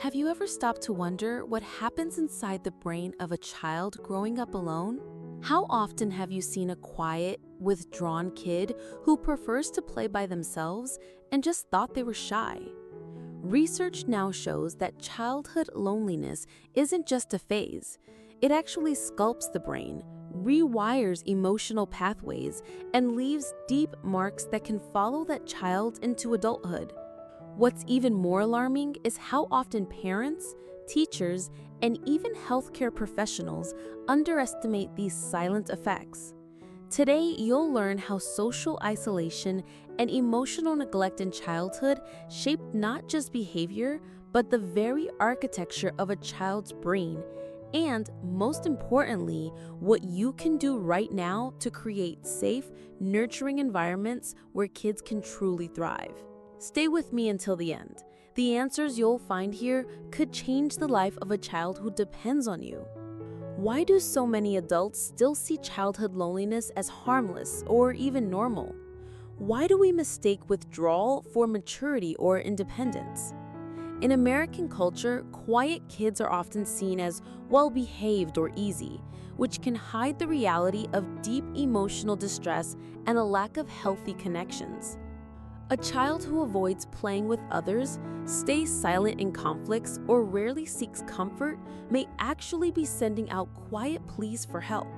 Have you ever stopped to wonder what happens inside the brain of a child growing up alone? How often have you seen a quiet, withdrawn kid who prefers to play by themselves and just thought they were shy? Research now shows that childhood loneliness isn't just a phase. It actually sculpts the brain, rewires emotional pathways, and leaves deep marks that can follow that child into adulthood. What's even more alarming is how often parents, teachers, and even healthcare professionals underestimate these silent effects. Today, you'll learn how social isolation and emotional neglect in childhood shape not just behavior, but the very architecture of a child's brain, and most importantly, what you can do right now to create safe, nurturing environments where kids can truly thrive. Stay with me until the end. The answers you'll find here could change the life of a child who depends on you. Why do so many adults still see childhood loneliness as harmless or even normal? Why do we mistake withdrawal for maturity or independence? In American culture, quiet kids are often seen as well-behaved or easy, which can hide the reality of deep emotional distress and a lack of healthy connections. A child who avoids playing with others, stays silent in conflicts, or rarely seeks comfort may actually be sending out quiet pleas for help.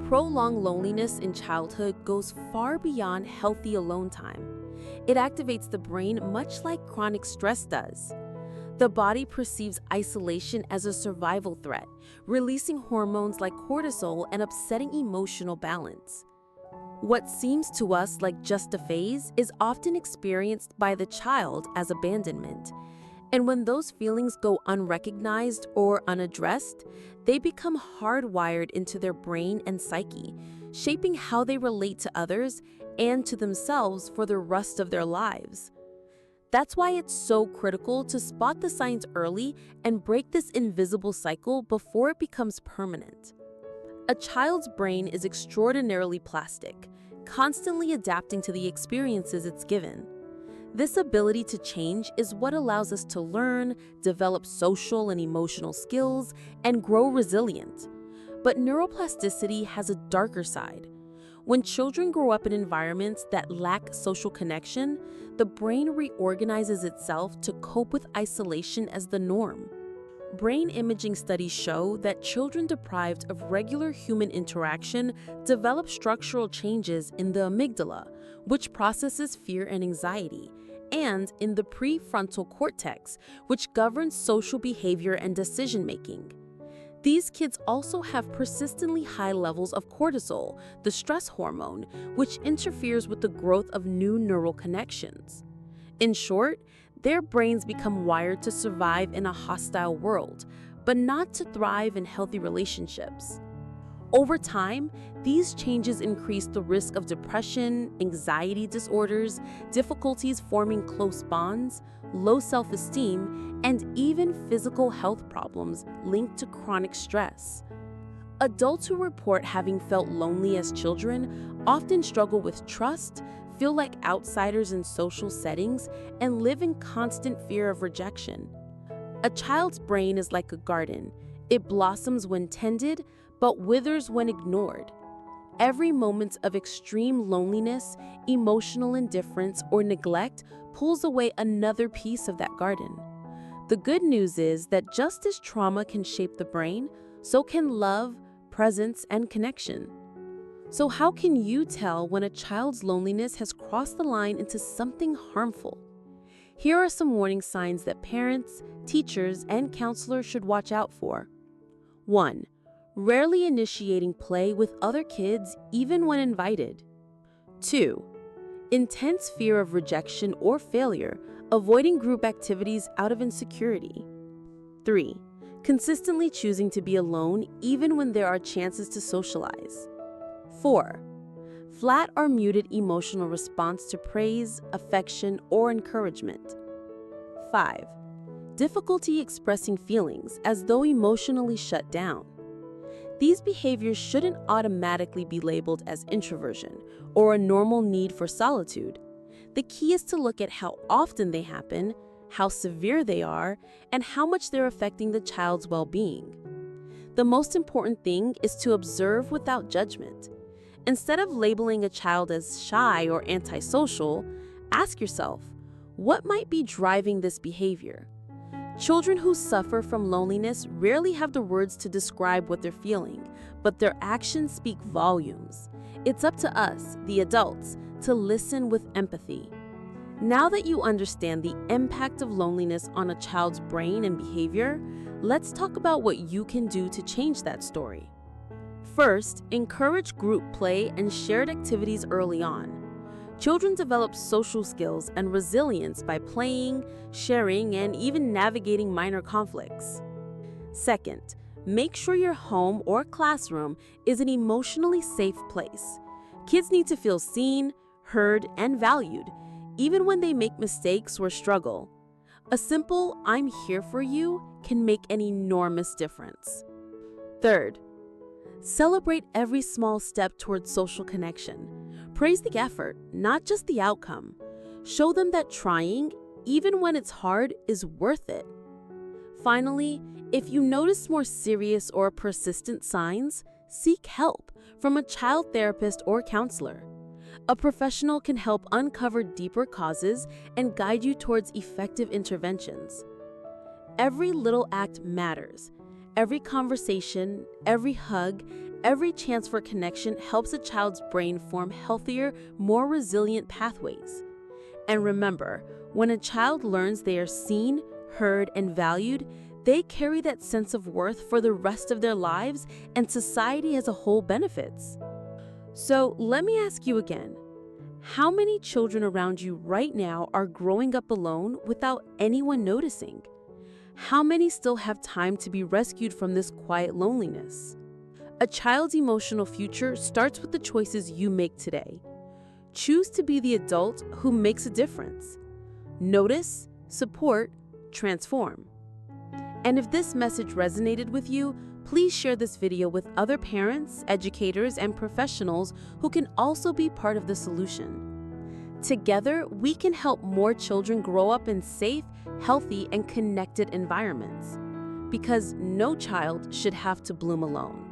Prolonged loneliness in childhood goes far beyond healthy alone time. It activates the brain much like chronic stress does. The body perceives isolation as a survival threat, releasing hormones like cortisol and upsetting emotional balance. What seems to us like just a phase is often experienced by the child as abandonment. And when those feelings go unrecognized or unaddressed, they become hardwired into their brain and psyche, shaping how they relate to others and to themselves for the rest of their lives. That's why it's so critical to spot the signs early and break this invisible cycle before it becomes permanent. A child's brain is extraordinarily plastic, constantly adapting to the experiences it's given. This ability to change is what allows us to learn, develop social and emotional skills, and grow resilient. But neuroplasticity has a darker side. When children grow up in environments that lack social connection, the brain reorganizes itself to cope with isolation as the norm. Brain imaging studies show that children deprived of regular human interaction develop structural changes in the amygdala, which processes fear and anxiety, and in the prefrontal cortex, which governs social behavior and decision-making. These kids also have persistently high levels of cortisol, the stress hormone, which interferes with the growth of new neural connections. In short, their brains become wired to survive in a hostile world, but not to thrive in healthy relationships. Over time, these changes increase the risk of depression, anxiety disorders, difficulties forming close bonds, low self-esteem, and even physical health problems linked to chronic stress. Adults who report having felt lonely as children often struggle with trust, feel like outsiders in social settings, and live in constant fear of rejection. A child's brain is like a garden. It blossoms when tended, but withers when ignored. Every moment of extreme loneliness, emotional indifference, or neglect pulls away another piece of that garden. The good news is that just as trauma can shape the brain, so can love, presence, and connection. So how can you tell when a child's loneliness has crossed the line into something harmful? Here are some warning signs that parents, teachers, and counselors should watch out for. 1. Rarely initiating play with other kids even when invited. 2. Intense fear of rejection or failure, avoiding group activities out of insecurity. 3. Consistently choosing to be alone even when there are chances to socialize. 4. Flat or muted emotional response to praise, affection, or encouragement. 5. Difficulty expressing feelings as though emotionally shut down. These behaviors shouldn't automatically be labeled as introversion or a normal need for solitude. The key is to look at how often they happen, how severe they are, and how much they're affecting the child's well-being. The most important thing is to observe without judgment. Instead of labeling a child as shy or antisocial, ask yourself, what might be driving this behavior? Children who suffer from loneliness rarely have the words to describe what they're feeling, but their actions speak volumes. It's up to us, the adults, to listen with empathy. Now that you understand the impact of loneliness on a child's brain and behavior, let's talk about what you can do to change that story. First, encourage group play and shared activities early on. Children develop social skills and resilience by playing, sharing, and even navigating minor conflicts. Second, make sure your home or classroom is an emotionally safe place. Kids need to feel seen, heard, and valued, even when they make mistakes or struggle. A simple "I'm here for you" can make an enormous difference. Third, celebrate every small step towards social connection. Praise the effort, not just the outcome. Show them that trying, even when it's hard, is worth it. Finally, if you notice more serious or persistent signs, seek help from a child therapist or counselor. A professional can help uncover deeper causes and guide you towards effective interventions. Every little act matters. Every conversation, every hug, every chance for connection helps a child's brain form healthier, more resilient pathways. And remember, when a child learns they are seen, heard, and valued, they carry that sense of worth for the rest of their lives, and society as a whole benefits. So let me ask you again, how many children around you right now are growing up alone without anyone noticing? How many still have time to be rescued from this quiet loneliness? A child's emotional future starts with the choices you make today. Choose to be the adult who makes a difference. Notice, support, transform. And if this message resonated with you, please share this video with other parents, educators, and professionals who can also be part of the solution. Together, we can help more children grow up in safe, healthy, and connected environments. Because no child should have to bloom alone.